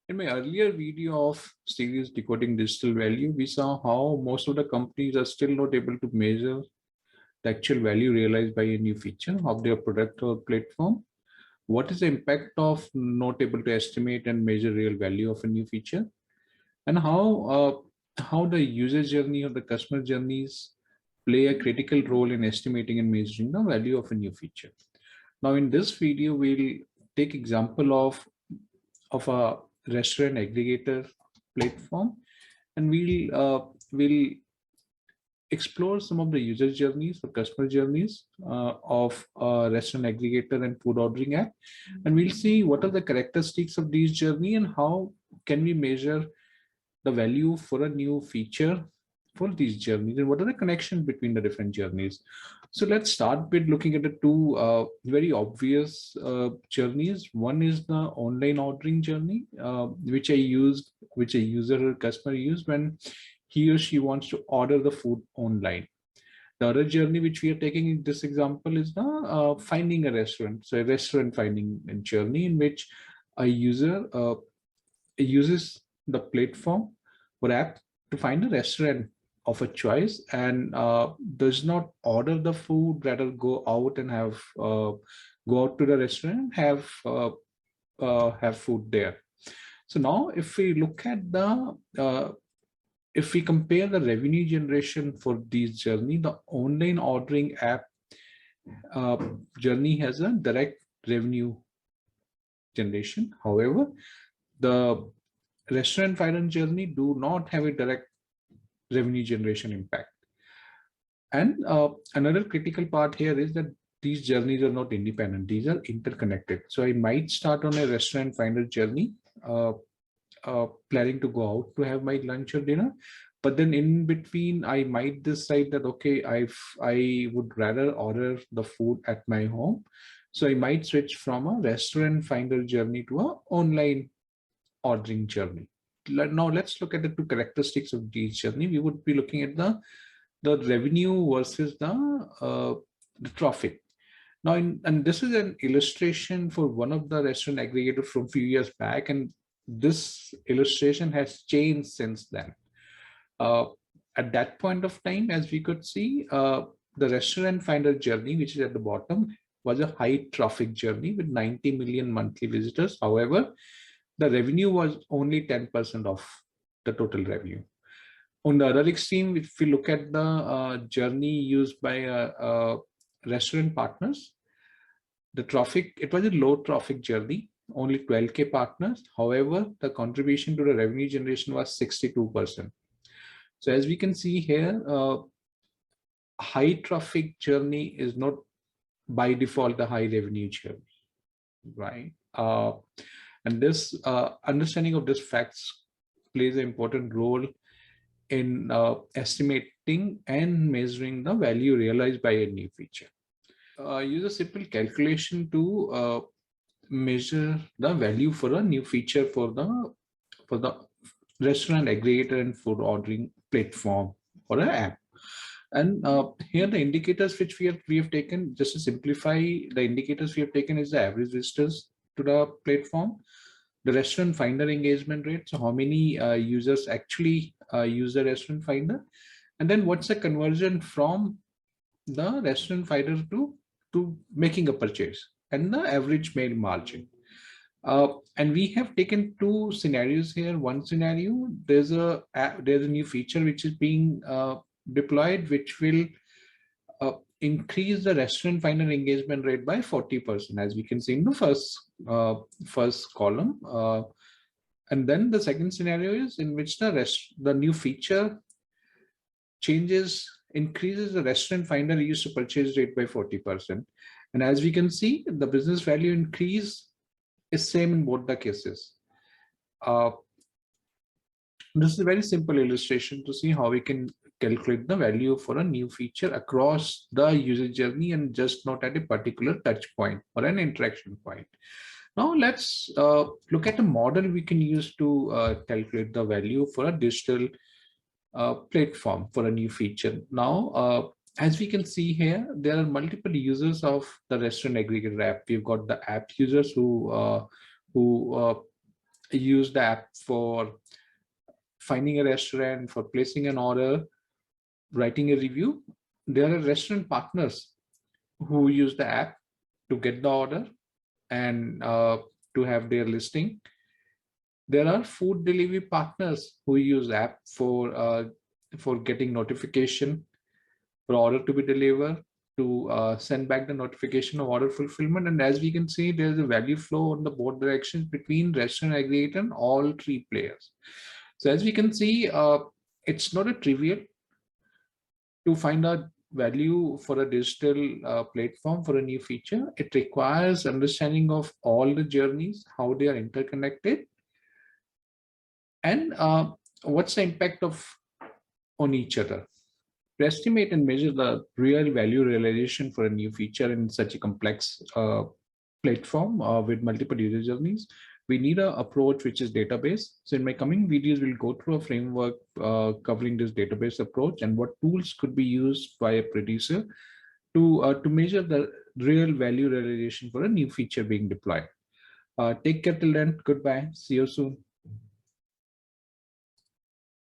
In my earlier video of series Decoding Digital Value, we saw how most of the companies are still not able to measure the actual value realized by a new feature of their product or platform. What is the impact of not able to estimate and measure real value of a new feature? And how the user journey or the customer journeys play a critical role in estimating and measuring the value of a new feature. Now, in this video, we'll take example of a restaurant aggregator platform, and we'll explore some of the user journeys or customer journeys of a restaurant aggregator and food ordering app, and we'll see what are the characteristics of these journey and how can we measure the value for a new feature for these journeys and what are the connections between the different journeys. So let's start with looking at the two very obvious journeys. One is the online ordering journey, which a user or customer use when he or she wants to order the food online. The other journey which we are taking in this example is the finding a restaurant. So a restaurant finding journey in which a user uses the platform or app to find a restaurant of a choice and does not order the food, rather go out and go out to the restaurant and have food there. So now if we look at if we compare the revenue generation for this journey, the online ordering app journey has a direct revenue generation. However, the restaurant finance journey do not have a direct revenue generation impact. And another critical part here is that these journeys are not independent, these are interconnected. So I might start on a restaurant finder journey, planning to go out to have my lunch or dinner, but then in between I might decide that okay, I would rather order the food at my home. So I might switch from a restaurant finder journey to a online ordering journey. Now let's look at the two characteristics of each journey. We would be looking at the revenue versus the traffic. Now, and this is an illustration for one of the restaurant aggregators from a few years back, and this illustration has changed since then. At that point of time, as we could see, the restaurant finder journey, which is at the bottom, was a high traffic journey with 90 million monthly visitors. However, the revenue was only 10% of the total revenue. On the other extreme, if we look at the journey used by restaurant partners, the traffic, it was a low traffic journey, only 12K partners. However, the contribution to the revenue generation was 62%. So as we can see here, high traffic journey is not by default the high revenue journey, right? And this understanding of this facts plays an important role in estimating and measuring the value realized by a new feature. Use a simple calculation to measure the value for a new feature for the restaurant aggregator and food ordering platform or an app. And here the indicators which we have taken, just to simplify, the indicators we have taken is the average visitors to the platform, the restaurant finder engagement rate, so how many users actually use the restaurant finder, and then what's the conversion from the restaurant finder to making a purchase, and the average mail margin. And we have taken two scenarios here. One scenario, there's a new feature which is being deployed, which will increase the restaurant finder engagement rate by 40%, as we can see in the first column. And then the second scenario is in which the new feature increases the restaurant finder use to purchase rate by 40%. And as we can see, the business value increase is same in both the cases. This is a very simple illustration to see how we can calculate the value for a new feature across the user journey and just not at a particular touch point or an interaction point. Now let's look at a model we can use to calculate the value for a digital platform for a new feature. Now, as we can see here, there are multiple users of the restaurant aggregator app. We've got the app users who use the app for finding a restaurant, for placing an order, writing a review. There are restaurant partners who use the app to get the order and to have their listing. There are food delivery partners who use app for getting notification for order to be delivered, to send back the notification of order fulfillment. And as we can see, there's a value flow on the both directions between restaurant aggregator and all three players. So as we can see, it's not a trivial to find out value for a digital platform for a new feature. It requires understanding of all the journeys, how they are interconnected, and what's the impact of on each other. To estimate and measure the real value realization for a new feature in such a complex platform with multiple user journeys, we need an approach which is database. So in my coming videos, we'll go through a framework covering this database approach and what tools could be used by a producer to measure the real value realization for a new feature being deployed. Take care till then. Goodbye. See you soon.